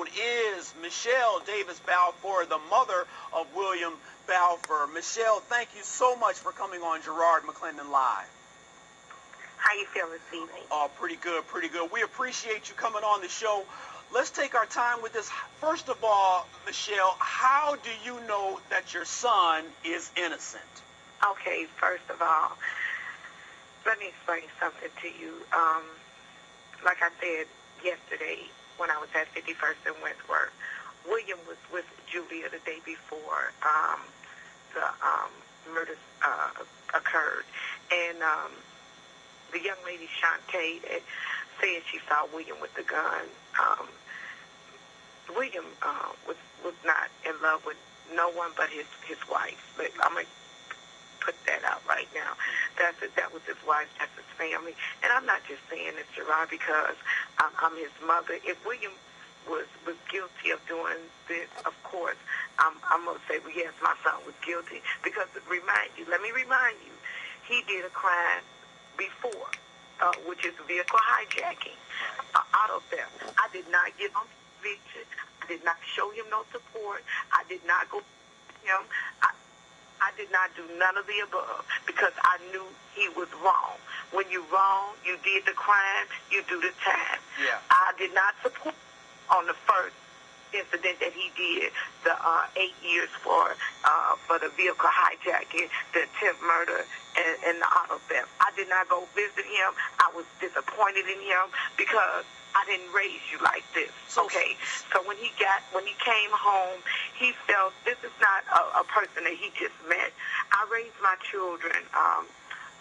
phone is Michelle Davis Balfour, the mother of William Balfour. Michelle, thank you so much for coming on Gerard McClendon Live. How you feeling this evening? Oh, pretty good, pretty good. We appreciate you coming on the show. Let's take our time with this. First of all, Michelle, how do you know that your son is innocent? Okay, first of all, let me explain something to you. Like I said yesterday when I was at 51st and Wentworth, William was with Julia the day before the murders occurred. And the young lady, Shantae, that said she saw William with the gun, William was not in love with no one but his wife. But I'm going to put that out right now. That was his wife, that's his family. And I'm not just saying this, Gerard, because I'm his mother. If William was guilty of doing this, of course, I'm going to say, well, yes, my son was guilty. Because let me remind you, he did a crime before, which is vehicle hijacking, auto theft. I did not give him conviction. I did not show him no support. I did not go to him. I did not do none of the above because I knew he was wrong. When you're wrong, you did the crime, you do the time. Yeah. I did not support on the first incident that he did, the 8 years for the vehicle hijacking, the attempt murder, and the auto theft. I did not go visit him. I was disappointed in him because I didn't raise you like this, okay? So when he came home, he felt this is not a person that he just met. I raised my children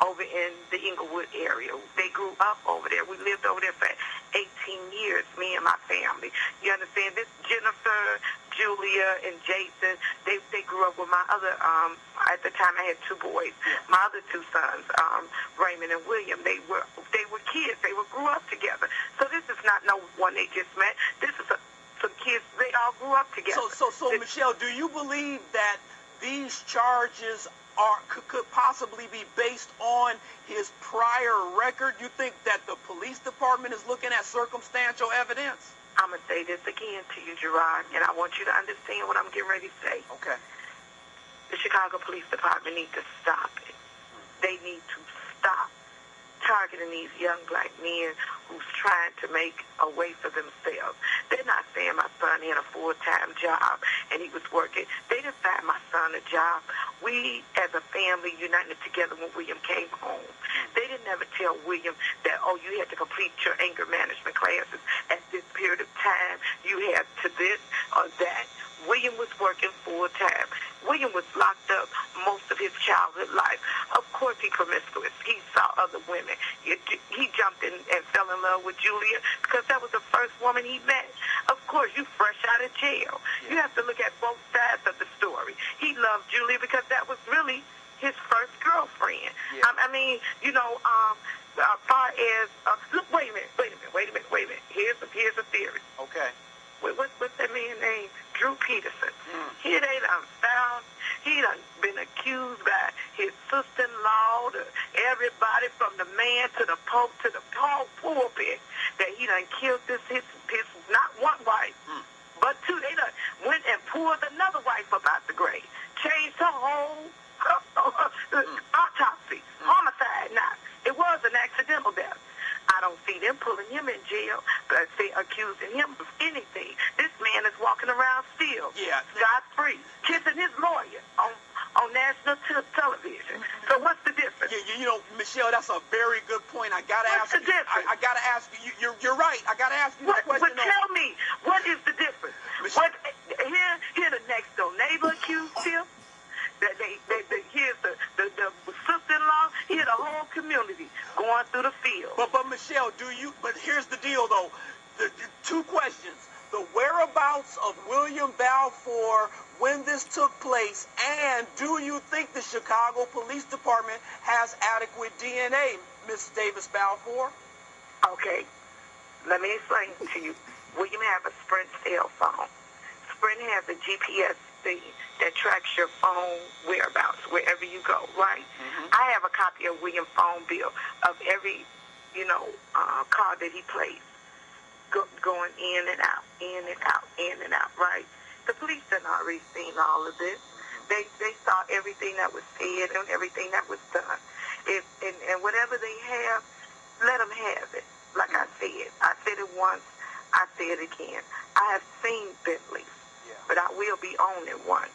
over in the Inglewood area. They grew up over there. We lived over there for 18 years, me and my family. You understand? This Jennifer, Julia, and Jason, they grew up with my other, at the time I had 2 boys, my other 2 sons, Raymond and William. They were kids. They grew up together. So this is not no one they just met. This is some kids. They all grew up together. So Michelle, do you believe that these charges could possibly be based on his prior record? You think that the police department is looking at circumstantial evidence? I'm going to say this again to you, Gerard, and I want you to understand what I'm getting ready to say. Okay. The Chicago Police Department needs to stop it. They need to stop targeting these young black men who's trying to make a way for themselves. They're not saying my son had a full-time job and he was working. They didn't find my son a job. We, as a family, united together when William came home. They didn't ever tell William that, oh, you had to complete your anger management classes at this period of time. You had to this or that. William was working full-time. William was locked up most of his childhood life. Of course he promiscuous. He saw other women. He jumped in and fell in love with Julia because that was the first woman he met. Of course, you fresh out of jail. Yeah. You have to look at both sides of the story. He loved Julia because that was really his first girlfriend. Yeah. I mean, you know, as far as, look, wait a minute. Here's a theory. Okay. What's that man's name? Drew Peterson. He done been accused by his sister-in-law, to everybody from the man to the pope to the pulpit that he done killed his not one wife, but 2. They done went and pulled another wife up out the grave, changed her whole autopsy, homicide. Now, it was an accidental death. I don't see them pulling him in jail, but they accusing him of anything. This man is walking around still, scot-free, kissing his lawyer on national television. So what's the difference? Yeah, you know, Michelle, that's a very good point. I gotta ask you. I gotta ask you. You're right. I gotta ask you that question. But tell me, what is the difference? Here the next door neighbor accused him. Here's the sister-in-law. Here's the whole community going through the field. But Michelle, but here's the deal, though. The 2 questions. The whereabouts of William Balfour when this took place, and do you think the Chicago Police Department has adequate DNA, Ms. Davis Balfour? Okay. Let me explain to you. William have a Sprint cell phone. Sprint has a GPS thing that tracks your phone whereabouts, wherever you go, right? I have a copy of William's phone bill of every, car that he plays going in and out. in and out, right? The police had already seen all of this. They saw everything that was said and everything that was done. And whatever they have, let them have it. Like I said it once, I say it again. I have seen Bentleys, but I will be owning one.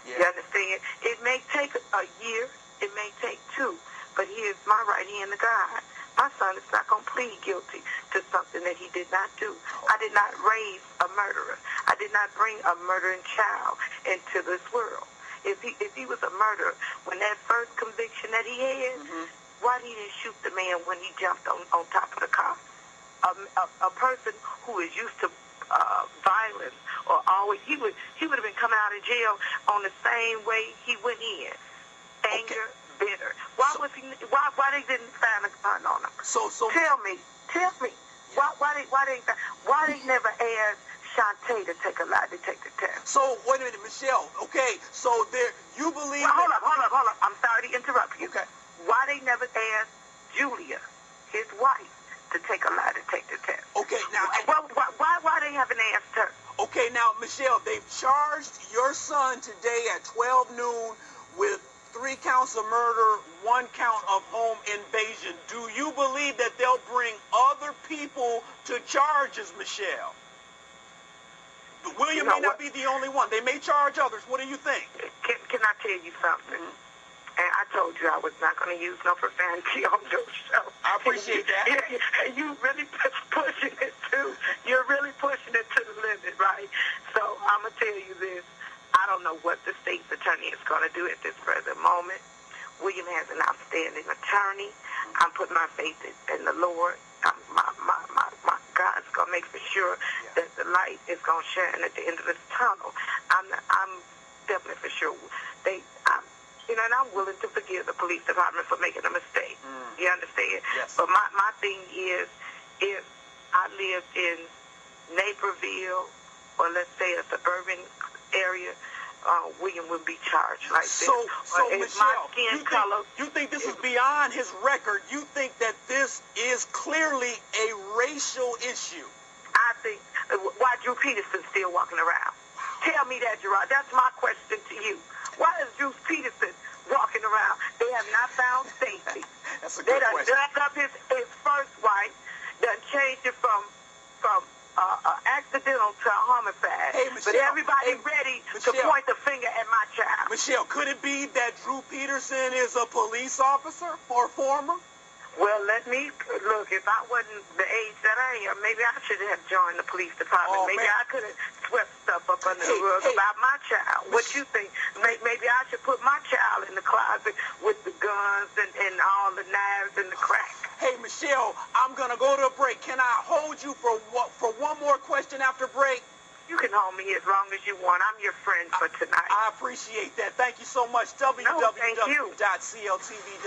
You understand? It may take a year, it may take 2, but here's my right hand to God. My son is not going to plead guilty to something that he did not do. I did not raise a murderer. I did not bring a murdering child into this world. If he was a murderer, when that first conviction that he had, why he didn't shoot the man when he jumped on top of the car? A person who is used to violence or always, he would have been coming out of jail on the same way he went in. Anger, bitter. Why they didn't find a gun on him? Tell me. Why they never asked Shantae to take a lie detector test? So wait a minute, Michelle. Okay, so you believe? Well, hold up. I'm sorry to interrupt you. Okay. Why they never asked Julia, his wife, to take a lie detector test? Okay, now why they haven't asked her? Okay, now Michelle, they've charged your son today at 12 noon with 3 counts of murder, 1 count of home invasion. Do you believe that they'll bring other people to charges, Michelle? William may not be the only one. They may charge others. What do you think? Can I tell you something? And I told you I was not going to use no profanity on your show. I appreciate that. And you really pushing it too. You're really pushing it to the limit, right? So I'm going to tell you this. I don't know what the state's attorney is going to do at this present moment. William has an outstanding attorney. I'm putting my faith in the Lord. My God's going to make for sure that the light is going to shine at the end of this tunnel. I'm definitely for sure. And I'm willing to forgive the police department for making a mistake. You understand? Yes. But my thing is, if I lived in Naperville or let's say a suburban area, William would be charged like this. So Michelle, you think this is beyond his record? You think that this is clearly a racial issue? I think, why Drew Peterson still walking around? Tell me that, Gerard. That's my question to you. Why is Drew Peterson walking around? They have not found safety. That's a good question. They done dug up his first wife, done changed it from accidental to a homicide. Hey, Michelle, but everybody ready to point the finger at my child. Michelle, could it be that Drew Peterson is a police officer or former? Well, let me look. If I wasn't the age that I am, maybe I should have joined the police department. Maybe I could have swept stuff up under the rug about my child. What you think? Maybe I should put my child in the closet with the guns and all the knives and the crack. Hey, Michelle, I'm gonna go to a break. Can I hold you for one more question after break? You can hold me as long as you want. I'm your friend for tonight. I appreciate that. Thank you so much. No, thank you. www.cltv.com.